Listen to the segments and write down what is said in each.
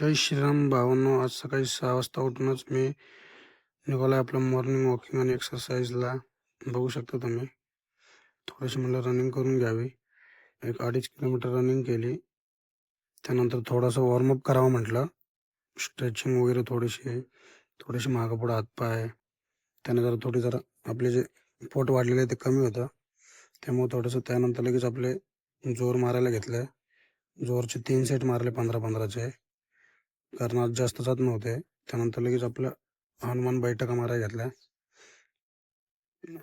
जय श्रीराम भावांनो. आज सकाळी 6 वाजता उठूनच मी निघालोय आपलं मॉर्निंग वॉकिंग आणि एक्सरसाइजला. बघू शकता तुम्ही. थोडीशी म्हणलं रनिंग करून घ्यावी. एक 2.5 किलोमीटर रनिंग केली. त्यानंतर थोडंसं वॉर्मअप करावं म्हटलं. स्ट्रेचिंग वगैरे थोडीशी मागं पुढं हातपाय. त्याने जरा आपले जे पोट वाढलेलं आहे ते कमी होतं. त्यामुळे थोडंसं त्यानंतर लगेच आपले जोर मारायला घेतलं. जोरचे 3 सेट मारले 15-15चे. कारण आज जास्त जात नव्हते. त्यानंतर लगेच आपलं हनुमान बैठका मारायला घेतल्या.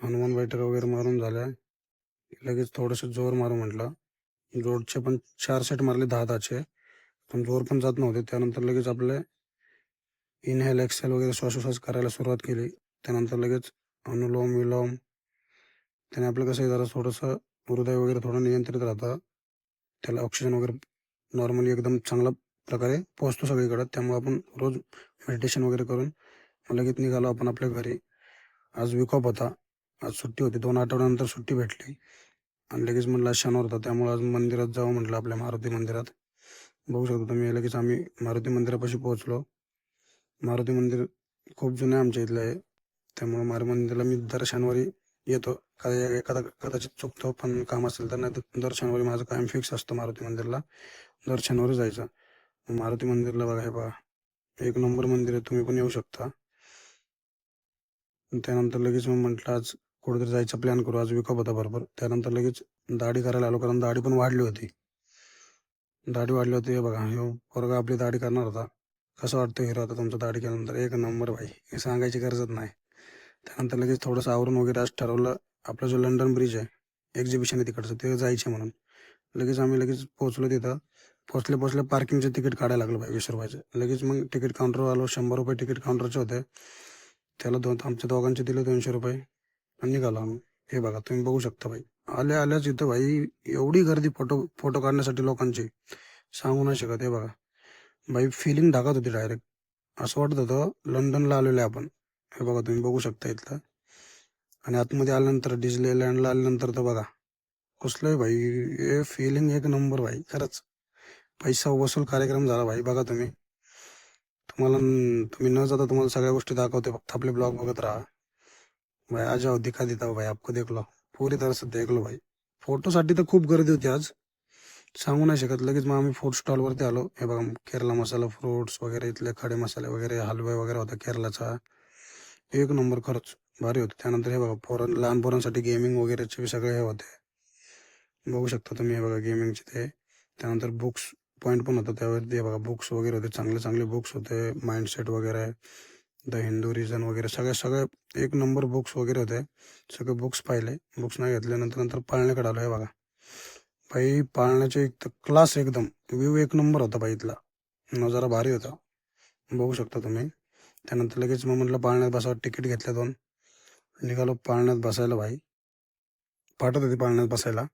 हनुमान बैठका वगैरे मारून झाल्या. लगेच थोडंसं जोर मारू म्हटलं. जोरचे पण 4 सेट मारले 10-10चे. पण जोर पण जात नव्हते. त्यानंतर लगेच आपले इनहेल एक्सेल वगैरे श्वासोश्वास करायला सुरुवात केली. त्यानंतर लगेच अनुलोम विलोम. त्याने आपलं कसं आहे जरा थोडंसं हृदय वगैरे थोडं नियंत्रित राहतं. त्याला ऑक्सिजन वगैरे नॉर्मली एकदम चांगल्या प्रकारे पोहोचतो सगळीकडं. त्यामुळे आपण रोज मेडिटेशन वगैरे करून लगेच निघालो आपण आपल्या घरी. आज वीक ऑफ होता. आज सुट्टी होती. 2 आठवड्यानंतर सुट्टी भेटली आणि लगेच म्हणलं आज शनिवार होता. त्यामुळे आज मंदिरात जावं म्हटलं, आपल्या मारुती मंदिरात. बघू शकतो तुम्ही. लगेच आम्ही मारुती मंदिरापाशी पोहोचलो. मारुती मंदिर खूप जुनं आहे आमच्या इथलं आहे. त्यामुळे मारुती मंदिराला मी दर शनिवारी येतो. कदाचित चुकतो, पण काम असेल तर. नाही तर दर शनिवारी माझं कायम फिक्स असतं मारुती मंदिरला. दर शनिवारी जायचं. मारुती मंदिरला बघा, हे बघा, एक नंबर मंदिर आहे. तुम्ही पण येऊ शकता. त्यानंतर लगेच मग म्हटलं आज कुठेतरी जायचा प्लॅन करू. आज वीक ऑफ होता बरोबर. त्यानंतर लगेच दाढी करायला आलो, कारण दाढी पण वाढली होती. हे बघा, हे पोरगा आपली दाढी करणार होता. कसं वाटतं हिरो आता तुमचं दाढी केल्यानंतर? एक नंबर भाई, हे सांगायची गरजच नाही. त्यानंतर लगेच थोडंसं आवरून वगैरे आज ठरवलं, आपला जो लंडन ब्रिज आहे, एक्झिबिशन आहे तिकडचं, ते जायचं म्हणून. लगेच पोहोचलो तिथं. पोचल्या पार्किंगचं तिकीट काढायला लागलं भाई, 20 रुपयाचं. लगेच मग तिकीट काउंटरवर आलो. 100 रुपये तिकीट काउंटरचे होते. त्याला आमच्या दोघांचे दिले 200 रुपये आणि निघालो आम्ही. हे बघा, तुम्ही बघू शकता भाई. आल्याच इथं भाई एवढी गर्दी फोटो काढण्यासाठी लोकांची, सांगू नाही शकत. हे बघा भाई, फिलिंग ढाकत होती डायरेक्ट. असं वाटत होतं लंडनला आलेलो आहे आपण. हे बघा, तुम्ही बघू शकता इथलं. आणि आतमध्ये आल्यानंतर, डिस्नीलँडला आल्यानंतर तर बघा कसलं भाई, हे फिलिंग एक नंबर भाई. खरंच पैसा वसूल कार्यक्रम झाला भाई. बघा तुम्ही. तुम्ही न जाता तुम्हाला सगळ्या गोष्टी दाखवते. फक्त आपले ब्लॉग बघत राहा भाई. आज जाओ, दिखा देता हूं भाई आपको. देख लो, पूरी तरह से देख लो भाई. फोटोसाठी तर खूप गर्दी होती आज, सांगू नाही शकत. लगेच मग आम्ही फूड स्टॉलवरती आलो. हे बघा, केरला मसाला फ्रूट्स वगैरे, इथले खडे मसाले वगैरे, हलवा वगैरे होता केरलाचा. एक नंबर, खरंच भारी होते. त्यानंतर हे बघा, लहान पोरांसाठी गेमिंग वगैरेचे सगळे हे होते. बघू शकता तुम्ही. हे बघा, गेमिंगचे ते. त्यानंतर बुक्स पॉईंट पण होतं त्यावरती. हे बघा, बुक्स वगैरे होते, चांगले चांगले बुक्स होते. माइंडसेट वगैरे, द हिंदू रिझन वगैरे, सगळे एक नंबर बुक्स वगैरे होते. सगळे बुक्स पाहिले. बुक्स नाही घेतल्यानंतर पाळण्याकडे आलो. हे बघा भाई, पाळण्याचे एक तर क्लास, एकदम व्ह्यू एक नंबर होता भाई. इथला नजारा भारी होता, बघू शकता तुम्ही. त्यानंतर लगेच मग म्हटलं पाळण्यात बसावं. तिकीट घेतल्या 2. निघालो पाळण्यात बसायला भाई. पाठवत होती पाळण्यात बसायला,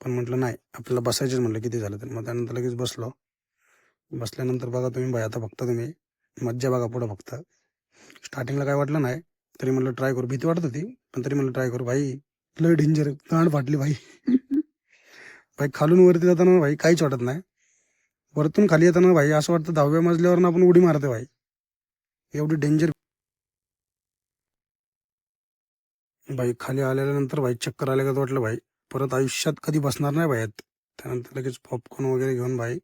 पण म्हटलं नाही, आपल्याला बसायचेच म्हटलं किती झालं तर. मग त्यानंतर लगेच बसलो. बसल्यानंतर बघा तुम्ही भाई, आता फक्त तुम्ही मज्जा बघा पुढं. फक्त स्टार्टिंगला काय वाटलं नाही, तरी म्हटलं ट्राय करू. भीती वाटत होती, पण तरी म्हटलं ट्राय करू भाई. लय डेंजर, कान फाटली भाई. भाई खालून वरती जाताना भाई काहीच वाटत नाही. वरतून खाली येताना भाई असं वाटतं 10व्या मजल्यावर आपण उडी मारते भाई. एवढी डेंजर भाई. खाली आल्यानंतर भाई चक्कर आल्या का वाटलं भाई, परत आयुष्यात कधी बसणार नाही भाई. त्यानंतर लगेच पॉपकॉर्न वगैरे घेऊन भाई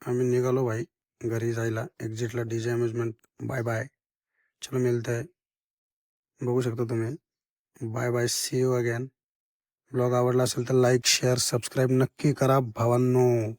आम्ही निघालो भाई घरी जायला. एक्झिटला डीजे अम्युजमेंट. बाय बाय, चलो मिळत आहे. बघू शकता तुम्ही. Bye bye, see you again. Blog आवडला असेल तर लाईक शेअर सबस्क्राईब नक्की करा भावांनो.